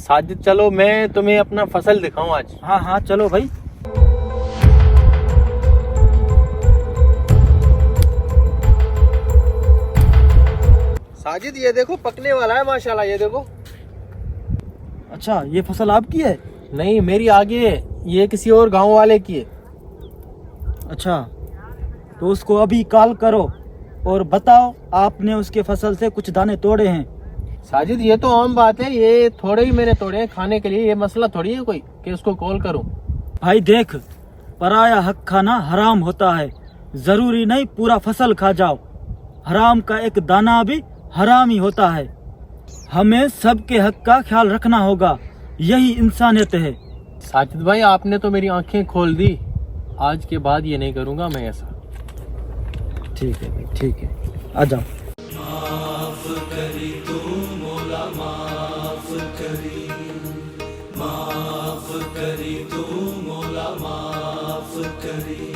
साजिद चलो मैं तुम्हें अपना फसल दिखाऊं आज। हाँ हाँ चलो भाई। साजिद ये देखो पकने वाला है माशाल्लाह, ये देखो। अच्छा ये फसल आपकी है? नहीं मेरी आगे है, ये किसी और गांव वाले की है। अच्छा तो उसको अभी कॉल करो और बताओ आपने उसके फसल से कुछ दाने तोड़े हैं। साजिद ये तो आम बात है, ये थोड़े ही मैंने तोड़े हैं खाने के लिए, ये मसला थोड़ी है कोई कि उसको कॉल करूं। भाई देख, पराया हक खाना हराम होता है, जरूरी नहीं पूरा फसल खा जाओ। हराम का एक दाना भी हराम ही होता है। हमें सबके हक का ख्याल रखना होगा, यही इंसानियत है। साजिद भाई आपने तो मेरी आंखें खोल दी, आज के बाद ये नहीं करूंगा मैं ऐसा। ठीक है भाई ठीक है, आ जाओ। माफ करी तू मौला माफ करी, माफ करी तू मौला माफ करी।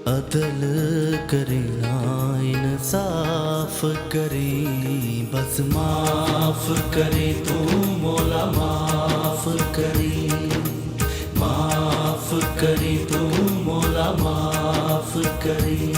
अदल करे ना इंसाफ करी, बस माफ करे तू मौला माफ करी, माफ करी तू मौला माफ करी।